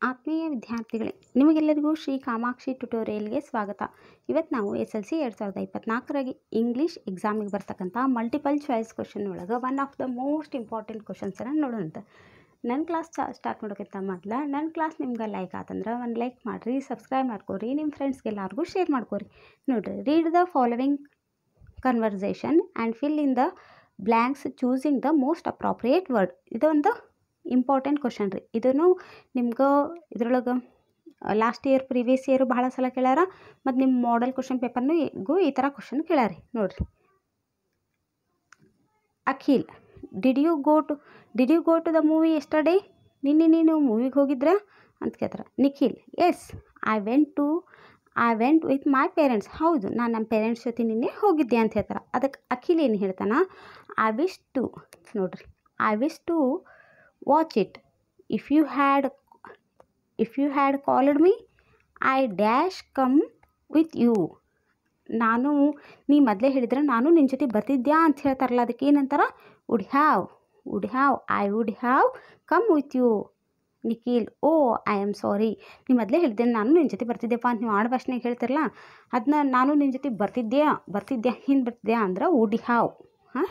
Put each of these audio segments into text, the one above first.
ಆತ್ಮೀಯ ವಿದ್ಯಾರ್ಥಿಗಳೇ, ನಿಮಗೆಲ್ಲರಿಗೂ ಶ್ರೀ ಕಾಮಾಕ್ಷಿ ಟ್ಯುಟೋರಿಯಲ್ಗೆ ಸ್ವಾಗತ. ಇವತ್ತು ನಾವು SLC 2024 ಇಂಗ್ಲೀಷ್ ಎಕ್ಸಾಮಿಗೆ ಬರ್ತಕ್ಕಂಥ ಮಲ್ಟಿಪಲ್ ಚಾಯ್ಸ್ ಕ್ವಶನ್ ಒಳಗೆ one of the most important ಕ್ವಶನ್ಸನ್ನು ನೋಡೋಣ. ನನ್ನ ಕ್ಲಾಸ್ ಸ್ಟಾರ್ಟ್ ಮಾಡೋಕ್ಕಿಂತ ಮೊದಲು ನನ್ನ ಕ್ಲಾಸ್ ನಿಮ್ಗೆ ಲೈಕ್ ಆತಂದ್ರೆ ಒಂದು ಲೈಕ್ ಮಾಡಿರಿ, ಸಬ್ಸ್ಕ್ರೈಬ್ ಮಾಡ್ಕೊರಿ, ನಿಮ್ಮ ಫ್ರೆಂಡ್ಸ್ಗೆಲ್ಲರಿಗೂ ಶೇರ್ ಮಾಡ್ಕೊರಿ. ನೋಡಿರಿ, read the following conversation and fill in the blanks choosing the most appropriate word. ಇದೊಂದು ಇಂಪಾರ್ಟೆಂಟ್ ಕ್ವಶನ್ ರೀ. ಇದನ್ನು ನಿಮ್ಗೆ ಇದ್ರೊಳಗೆ ಲಾಸ್ಟ್ ಇಯರ್ ಪ್ರೀವಿಯಸ್ ಇಯರು ಭಾಳ ಸಲ ಕೇಳ್ಯಾರ, ಮತ್ತು ನಿಮ್ಮ ಮಾಡೆಲ್ ಕ್ವಶನ್ ಪೇಪರ್ನಿಗೂ ಈ ಥರ ಕ್ವಶನ್ ಕೇಳ್ಯಾರಿ. ನೋಡಿರಿ, Akhil, did you go to the movie yesterday? ನಿನ್ನೆ ನೀನು ಮೂವಿಗೆ ಹೋಗಿದ್ರಾ ಅಂತ ಕೇಳ್ತಾರೆ. Nikhil, yes, I went with my parents. ಹೌದು, ನಾನು ನಮ್ಮ ಪೇರೆಂಟ್ಸ್ ಜೊತೆ ನಿನ್ನೆ ಹೋಗಿದ್ದೆ ಅಂತ ಹೇಳ್ತಾರೆ. ಅದಕ್ಕೆ ಅಖಿಲ್ ಏನು ಹೇಳ್ತಾನೆ, I wish to watch it. If you had called me I dash come with you. ನೀ ಮೊದಲೇ ಹೇಳಿದ್ರೆ ನಾನು ನಿನ್ನ ಜೊತೆ ಬರ್ತಿದ್ಯಾ ಅಂತ ಹೇಳ್ತಾರಲ್ಲ, ಅದಕ್ಕೆ ಏನಂತಾರೆ, would have. I would have come with you. Nikhil, oh I am sorry. ನೀ ಮೊದಲೇ ಹೇಳಿದ್ದೆ ನಾನು ನಿನ್ನ ಜೊತೆ ಬರ್ತಿದ್ದೆಪ್ಪ ಅಂತ ನೀವು ಆಡ ಭಾಷೆನಾಗ ಹೇಳ್ತಿರಲ್ಲ, ಅದನ್ನ ನಾನು ನಿನ್ನ ಜೊತೆ ಹಿಂದೆ ಬರ್ತಿದ್ಯಾ ಅಂದ್ರೆ ವುಡ್ ಹ್ಯಾವ್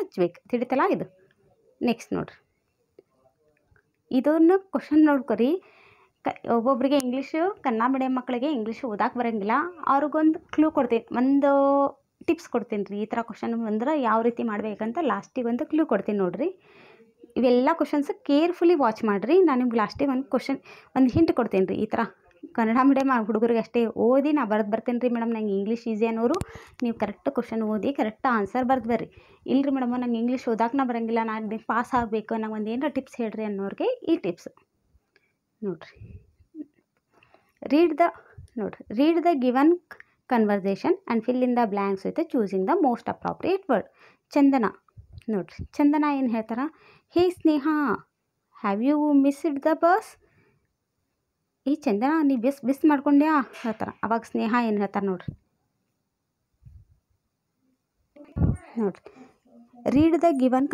ಹಚ್ಬೇಕು. ತಿಳಿತಲ್ಲ ಇದು. ನೆಕ್ಸ್ಟ್ ನೋಡ್ರಿ, ಇದನ್ನು ಕ್ವಶನ್ ನೋಡ್ಕೊರಿ. ಒಬ್ಬೊಬ್ಬರಿಗೆ ಇಂಗ್ಲೀಷು, ಕನ್ನಡ ಮೀಡಿಯಮ್ ಮಕ್ಕಳಿಗೆ ಇಂಗ್ಲೀಷು ಓದಕ್ಕೆ ಬರೋಂಗಿಲ್ಲ, ಅವ್ರಿಗೊಂದು ಕ್ಲೂ ಕೊಡ್ತೀನಿ, ಒಂದು ಟಿಪ್ಸ್ ಕೊಡ್ತೀನಿ ರೀ. ಈ ಥರ ಕ್ವಶನ್ ಬಂದ್ರೆ ಯಾವ ರೀತಿ ಮಾಡಬೇಕಂತ ಲಾಸ್ಟಿಗೆ ಒಂದು ಕ್ಲೂ ಕೊಡ್ತೀನಿ ನೋಡಿರಿ. ಇವೆಲ್ಲ ಕ್ವಶನ್ಸ್ ಕೇರ್ಫುಲಿ ವಾಚ್ ಮಾಡಿರಿ. ನಾನು ನಿಮ್ಗೆ ಲಾಸ್ಟಿಗೆ ಒಂದು ಹಿಂಟ್ ಕೊಡ್ತೀನಿ ರೀ. ಈ ಥರ ಕನ್ನಡ ಮೀಡಿಯಮ್ ಹುಡುಗರಿಗೆ ಅಷ್ಟೇ ಓದಿ ನಾ ಬರ್ತೀನಿ ರೀ ಮೇಡಮ್, ನಂಗೆ ಇಂಗ್ಲೀಷ್ ಈಸಿ ಅನ್ನೋರು ನೀವು ಕರೆಕ್ಟ್ ಕ್ವಶನ್ ಓದಿ ಕರೆಕ್ಟ್ ಆನ್ಸರ್ ಬರ್ದು ಬರ್ರಿ. ಇಲ್ಲರಿ ಮೇಡಮ್, ನಂಗೆ ಇಂಗ್ಲೀಷ್ ಓದಕ್ಕೆ ಬರೋಂಗಿಲ್ಲ, ನಾನು ಪಾಸ್ ಆಗಬೇಕು, ನಂಗೆ ಒಂದು ಏನಾರ ಟಿಪ್ಸ್ ಹೇಳ್ರಿ ಅನ್ನೋರಿಗೆ ಈ ಟಿಪ್ಸ್ ನೋಡಿರಿ. Read the given conversation and fill in the blanks with choosing the most appropriate word. Chandana ನೋಡಿರಿ, ಚಂದನ ಏನು ಹೇಳ್ತಾರೆ, hey Sneha, have you missed the bus? ಈ ಚಂದನ, ನೀ ಬಿಸ್ ಮಾಡ್ಕೊಂಡ್ಯಾ ಹೇಳ್ತಾರೆ. ಅವಾಗ ಸ್ನೇಹ ಏನು ಹೇಳ್ತಾರೆ ನೋಡಿರಿ. Read the given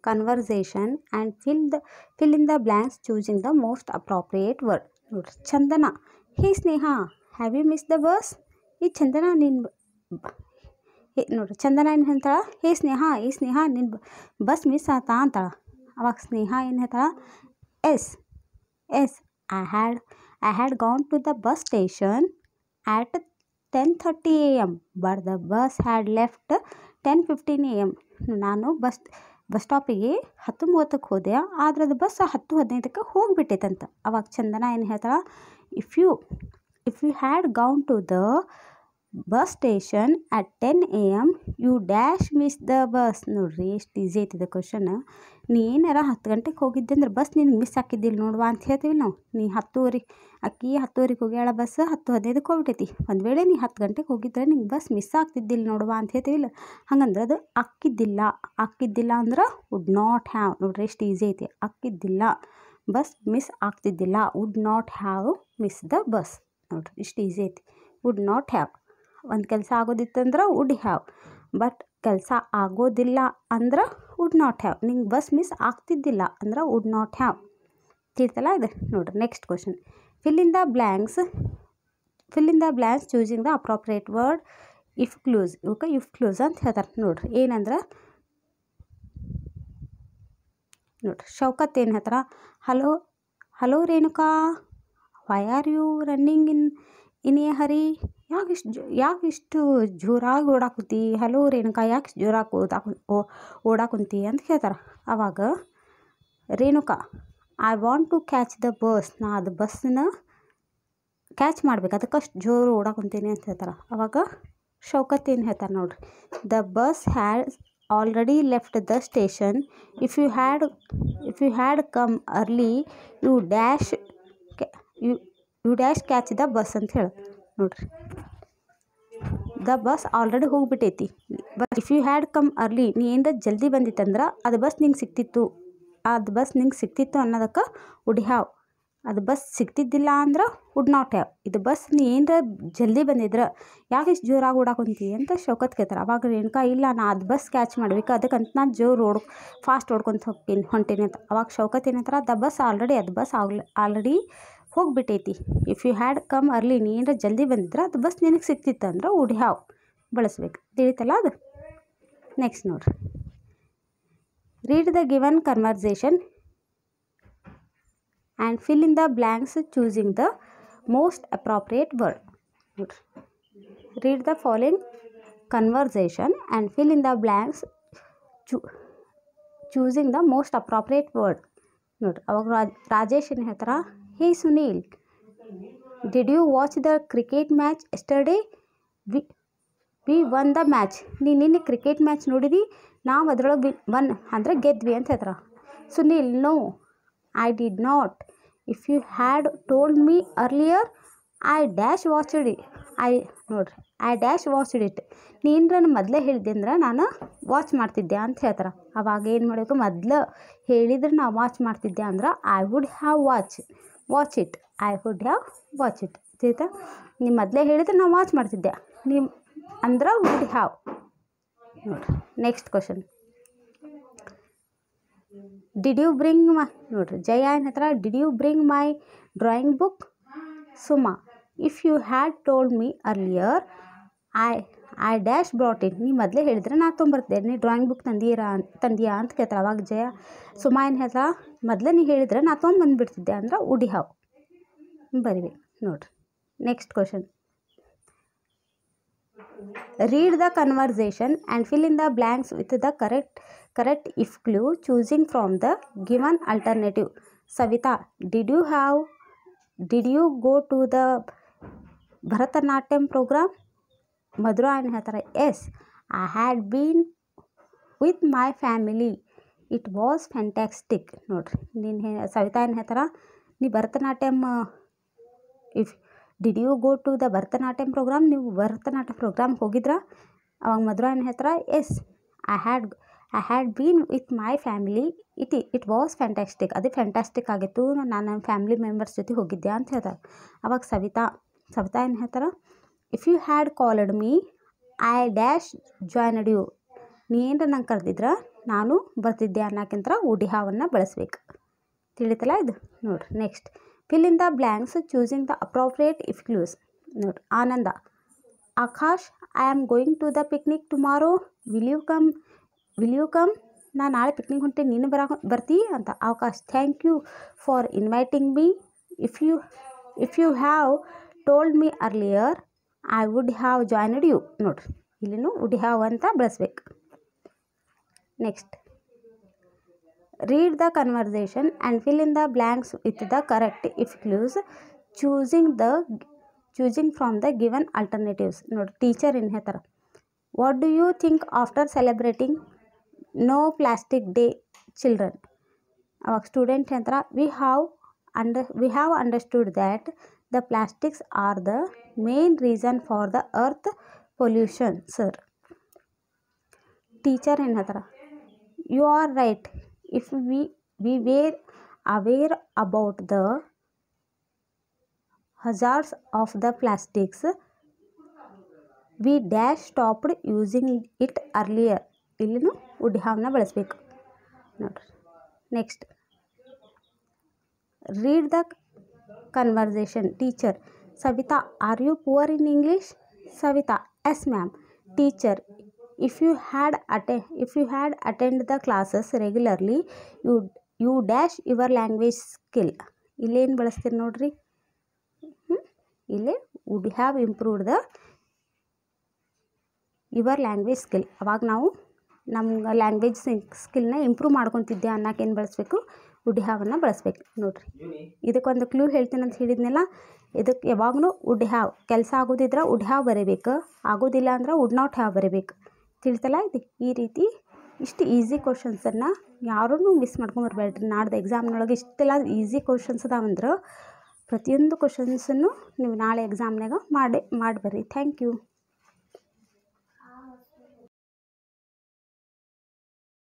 conversation and fill in the blanks choosing the most appropriate word. ನೋಡಿರಿ, Chandana, hey Sneha, have you miss the bus? ಈ ಚಂದನ ನೋಡಿರಿ, ಚಂದನ ಏನು ಹೇಳ್ತಾಳೆ, ಹೇ ಸ್ನೇಹ ನಿನ್ನ ಬಸ್ ಮಿಸ್ ಆತಾ ಅಂತಾಳೆ. ಅವಾಗ ಸ್ನೇಹ ಏನು ಹೇಳ್ತಾಳೆ, S I had gone to the bus station at 10:30 a.m. but the bus had left 10:15 a.m. ನಾನು ಬಸ್ ಸ್ಟಾಪಿಗೆ 10:30ಕ್ಕೆ ಹೋದೆ, ಆದರೆ ಅದು ಬಸ್ 10:15ಕ್ಕೆ ಹೋಗಿಬಿಟ್ಟೈತಂತ. ಅವಾಗ ಚಂದನ ಏನು ಹೇಳ್ತಾಳೆ, if you had gone to the bus station at 10 a.m. You dash miss the bus. ನೋಡ್ರಿ, ಎಷ್ಟು easy ಐತಿದೆ question. ನೀ ಏನಾರ 10 ಗಂಟೆಗೆ ಹೋಗಿದ್ದೆ ಅಂದ್ರೆ ಬಸ್ ನಿನಗೆ ಮಿಸ್ ಹಾಕಿದ್ದಿಲ್ಲ ನೋಡುವ ಅಂತ ಹೇಳ್ತೀವಿ ನಾವು. ನೀ 10:10 ಹೋಗ್ಯಾಳ, ಬಸ್ 10:15ಕ್ಕೆ ಹೋಗ್ಬಿಟ್ಟೈತಿ. ಒಂದು ವೇಳೆ ನೀ 10 ಗಂಟೆಗೆ ಹೋಗಿದ್ರೆ ನಿಂಗೆ ಬಸ್ ಮಿಸ್ ಆಗ್ತಿದ್ದಿಲ್ಲ ನೋಡುವ ಅಂತ ಹೇಳ್ತೀವಿಲ್ಲ. ಹಂಗಂದ್ರೆ ಅದು ಆಕ್ಕಿದ್ದಿಲ್ಲ ಅಂದ್ರೆ ವುಡ್ ನಾಟ್ ಹ್ಯಾವ್. ನೋಡ್ರಿ, ಎಷ್ಟು ಈಸಿ ಐತಿ. ಆಕ್ಕಿದ್ದಿಲ್ಲ, ಬಸ್ ಮಿಸ್ ಆಗ್ತಿದ್ದಿಲ್ಲ, would not have miss the bus. ನೋಡ್ರಿ, ಇಷ್ಟು ಈಸಿ ಐತಿ. ವುಡ್ ನಾಟ್ ಹ್ಯಾವ್, ಒಂದು ಕೆಲಸ ಆಗೋದಿತ್ತಂದ್ರೆ ವುಡ್ ಹ್ಯಾವ್, ಬಟ್ ಕೆಲಸ ಆಗೋದಿಲ್ಲ ಅಂದ್ರೆ ವುಡ್ ನಾಟ್ ಹ್ಯಾವ್. ನಿಂಗೆ ಬಸ್ ಮಿಸ್ ಆಗ್ತಿದ್ದಿಲ್ಲ ಅಂದ್ರೆ ವುಡ್ ನಾಟ್ ಹ್ಯಾವ್. ತಿಳ್ತಲ್ಲ ಇದು. ನೋಡಿರಿ, next question, fill in the blanks choosing the appropriate word if clues ಅಂತ ಹೇಳ್ತಾರೆ. ನೋಡಿರಿ, ಏನಂದ್ರೆ ನೋಡಿರಿ, ಶೌಕತ್ ಏನು ಹೇಳ್ತಾರೆ, hello Renuka, why are you running in a hurry? ಯಾಕೆ ಇಷ್ಟು ಜೋರಾಗಿ ಓಡಾಕುತ್ತಿ? ಹಲೋ ರೇಣುಕಾ, ಯಾಕೆ ಜೋರಾಗಿ ಓಡಾಕುಂತಿ ಅಂತ ಹೇಳ್ತಾರೆ. ಆವಾಗ Renuka, I want to catch the bus. ನಾ ಅದು ಬಸ್ಸನ್ನ ಕ್ಯಾಚ್ ಮಾಡ್ಬೇಕು, ಅದಕ್ಕಷ್ಟು ಜೋರು ಓಡಾಕುಂತೀನಿ ಅಂತ ಹೇಳ್ತಾರೆ. ಆವಾಗ ಶೌಕತ್ ಏನು ಹೇಳ್ತಾರೆ ನೋಡಿರಿ, the bus has already left the station. If you had come early you dash catch the bus ಅಂತ ಹೇಳಿ. ನೋಡಿರಿ, ದ ಬಸ್ ಆಲ್ರೆಡಿ ಹೋಗಿಬಿಟ್ಟೈತಿ, but if you had come early, ನೀ ಏನಾರ ಜಲ್ದಿ ಬಂದಿತ್ತಂದ್ರೆ ಅದು ಬಸ್ ನಿಂಗೆ ಸಿಕ್ತಿತ್ತು ಅನ್ನೋದಕ್ಕೆ ವುಡ್ ಹ್ಯಾವ್ ಅದು ಬಸ್ ಸಿಗ್ತಿದ್ದಿಲ್ಲ ಅಂದ್ರೆ ವುಡ್ ನಾಟ್ ಹ್ಯಾವ್. ಇದು ಬಸ್ ನೀ ಏನರ ಜಲ್ದಿ ಬಂದಿದ್ರೆ ಯಾಕೆ ಇಷ್ಟು ಜೋರಾಗಿ ಓಡಾಕೊಂತಿ ಅಂತ ಶೌಕತ್ ಕೇಳ್ತಾರೆ. ಅವಾಗ ರೇಣುಕಾ ಇಲ್ಲ ನಾ ಅದು ಬಸ್ ಕ್ಯಾಚ್ ಮಾಡ್ಬೇಕು ಅದಕ್ಕಂತ ನಾನು ಜೋರು ಫಾಸ್ಟ್ ಓಡ್ಕೊಂತ ಹೊಂಟೀನಿ ಅಂತ. ಅವಾಗ ಶೌಕತ್ ಏನಂತಾರೆ ಅದು ಬಸ್ ಆಲ್ರೆಡಿ ಹೋಗಿಬಿಟ್ಟೈತಿ. If you had come early, ನೀ ಏನರ ಜಲ್ದಿ ಬಂದಿದ್ರೆ ಅದು ಬಸ್ ನಿನಗೆ ಸಿಕ್ತಿತ್ತು ಅಂದ್ರೆ ವುಡ್ ಹ್ಯಾವ್ ಬಳಸ್ಬೇಕು. ತಿಳಿತಲ್ಲ ಅದು. ನೆಕ್ಸ್ಟ್ ನೋಡ್ರಿ, read the given conversation and fill in the blanks choosing the most appropriate word. Read the following conversation and fill in the blanks choosing the most appropriate word. ನೋಡ್ರಿ, ಅವಾಗ ರಾಜೇಶ್ ಏನು ಹೇಳ್ತಾರ, hey Sunil, did you watch the cricket match yesterday? We won the match. ನಿನ್ನೆ cricket match ನೋಡಿದಿ, ನಾವು ಅದರೊಳಗೆ won ಅಂದರೆ ಗೆದ್ವಿ ಅಂತ ಹೇಳ್ತಾರ. Sunil, no I did not. If you had told me earlier, I watched it. I watched it. ನೀನು ನಾನು ಮೊದಲೇ ಹೇಳಿದ್ದೆ ಅಂದ್ರೆ ನಾನು ವಾಚ್ ಮಾಡ್ತಿದ್ದೆ ಅಂತ ಹೇಳ್ತಾರೆ. ಅವಾಗ ಏನು ಮಾಡಬೇಕು, ಮೊದಲು ಹೇಳಿದ್ರೆ ನಾವು ವಾಚ್ ಮಾಡ್ತಿದ್ದೆ ಅಂದ್ರೆ I would have watch it. I would have watch it. ಆಯ್ತಾ? ನೀವು ಮೊದಲೇ ಹೇಳಿದ್ರೆ ನಾವು ವಾಚ್ ಮಾಡ್ತಿದ್ದೆ, ನೀವು ಅಂದ್ರೆ would have. ನೋಡಿರಿ, next question. Did you bring my, ನೋಡ್ರಿ ಜಯ ಏನು ಹೇಳ್ತಾರೆ, did you bring my drawing book? Suma, if you had told me earlier I brought it. ನೀ ಮೊದಲೇ ಹೇಳಿದ್ರೆ ನಾ ತೊಂಬರ್ತಿದ್ದೆ, ನೀ ಡ್ರಾಯಿಂಗ್ ಬುಕ್ ತಂದಿಯಾ ಅಂತ ಕೇಳ್ತಾರೆ. ಅವಾಗ ಸುಮಾ ಏನು ಹೇಳ್ತಾರೆ, ಮೊದಲೇ ನೀ ಹೇಳಿದ್ರೆ ನಾ ತೊಗೊಂಬಂದುಬಿಡ್ತಿದ್ದೆ ಅಂದ್ರೆ ವುಡ್ ಹ್ಯಾವ್ ಬರಿಬೇಕು. ನೋಡ್ರಿ, next question. Read the conversation and fill in the blanks with the correct if clue choosing from the given alternative. Savita, did you go to the Bharatanatyam program? Madhura ಏನು ಹೇಳ್ತಾರೆ, yes, I had been with my family. It was fantastic. ನೋಡ್ರಿ, ಸವಿತಾ ಏನು ಹೇಳ್ತಾರೆ, ನೀ Bharatanatyam did you go to the Bharatanatyam program, ನೀವು ಭರತನಾಟ್ಯ ಪ್ರೋಗ್ರಾಮ್ಗೆ ಹೋಗಿದ್ರಾ? ಅವಾಗ ಮಧುರಾ ಏನು ಹೇಳ್ತಾರೆ, yes I had been with my family, it was fantastic. ಅದು ಫ್ಯಾಂಟಾಸ್ಟಿಕ್ ಆಗಿತ್ತು, ನಾನು ನನ್ನ ಫ್ಯಾಮಿಲಿ ಮೆಂಬರ್ಸ್ ಜೊತೆ ಹೋಗಿದ್ದೆ ಅಂತ ಹೇಳ್ತಾರೆ. ಅವಾಗ ಸವಿತಾ ಏನು ಹೇಳ್ತಾರೆ, if you had called me I joined you. ನೀ ಏನರ ನಂಗೆ ಕರೆದಿದ್ರೆ ನಾನು ಬರ್ತಿದ್ದೆ ಅನ್ನೋಕ್ಕಿಂತ ವುಡ್ ಹ್ಯಾವನ್ನು ಬಳಸ್ಬೇಕು. ತಿಳಿತಲ್ಲ ಇದು? ನೋಡಿರಿ, next. Fill in the blanks choosing the appropriate if clues. Note, Ananda, Akash, I am going to the picnic tomorrow. Will you come? ನಾನು ನಾಳೆ ಪಿಕ್ನಿಕ್ ಹೊಂಟೆ, ನೀನು ಬರ್ತೀ ಅಂತ. Akash, thank you for inviting me. If you have told me earlier I would have joined you. ನೋಡ್ರಿ, ಇಲ್ಲಿನೂ would have ಅಂತ ಬಳಸ್ಬೇಕು. Next, read the conversation and fill in the blanks with the correct if clues choosing from the given alternatives. ನೋಡಿ, teacher ಏನು ಹೇಳ್ತಾರೆ, what do you think after celebrating no plastic day children? ಅವಾಗ student ಹೇಳ್ತಾರೆ, we have understood that the plastics are the main reason for the earth pollution sir. Teacher ಏನು ಹೇಳ್ತಾರೆ, you are right. If we were aware about the hazards of the plastics, we stopped using it earlier. ಇಲ್ಲಿನೂ would ಹ್ಯಾವ್ನ ಬಳಸಬೇಕು. ನೋಡ್ರಿ, next. Read the conversation. Teacher, Savita, are you poor in English? Savita, yes ma'am. Teacher, if you had attended the classes regularly, you your language skill. ಇಲ್ಲೇನು ಬಳಸ್ತೀರಿ ನೋಡ್ರಿ, ಇಲ್ಲೇ would have improved the your language skill. ಅವಾಗ ನಾವು ನಮ್ಮ language ಸ್ಕಿಲ್ನ improve ಮಾಡ್ಕೊತಿದ್ದೆ ಅನ್ನೋಕೆ ಏನು ಬಳಸಬೇಕು, wood ಹ್ಯಾವನ್ನು ಬಳಸ್ಬೇಕು. ನೋಡ್ರಿ, ಇದಕ್ಕೊಂದು ಕ್ಲೂ ಹೇಳ್ತೀನಿ ಅಂತ ಹೇಳಿದ್ನಲ್ಲ, ಇದಕ್ಕೆ ಯಾವಾಗಲೂ ವುಡ್ ಹ್ಯಾವ್ ಕೆಲಸ ಆಗೋದಿದ್ರೆ ವುಡ್ ಹ್ಯಾವ್ ಬರೀಬೇಕು, ಆಗೋದಿಲ್ಲ ಅಂದ್ರೆ ವುಡ್ ನಾಟ್ ಹ್ಯಾವ್ ಬರೀಬೇಕು. ತಿಳಿತಲ್ಲ ಇದು? ಈ ರೀತಿ ಇಷ್ಟು ಈಸಿ ಕ್ವಶನ್ಸನ್ನು ಯಾರೂ ಮಿಸ್ ಮಾಡ್ಕೊಂಬರ್ಬೇಡ್ರಿ. ನಾಡ್ದು ಎಕ್ಸಾಮ್ನೊಳಗೆ ಇಷ್ಟೆಲ್ಲ ಈಸಿ ಕ್ವಶನ್ಸ್ ಅದಾವಂದ್ರೆ ಪ್ರತಿಯೊಂದು ಕ್ವಶನ್ಸನ್ನು ನೀವು ನಾಳೆ ಎಕ್ಸಾಮ್ನಾಗ ಮಾಡಿ ಬರ್ರಿ. Thank you.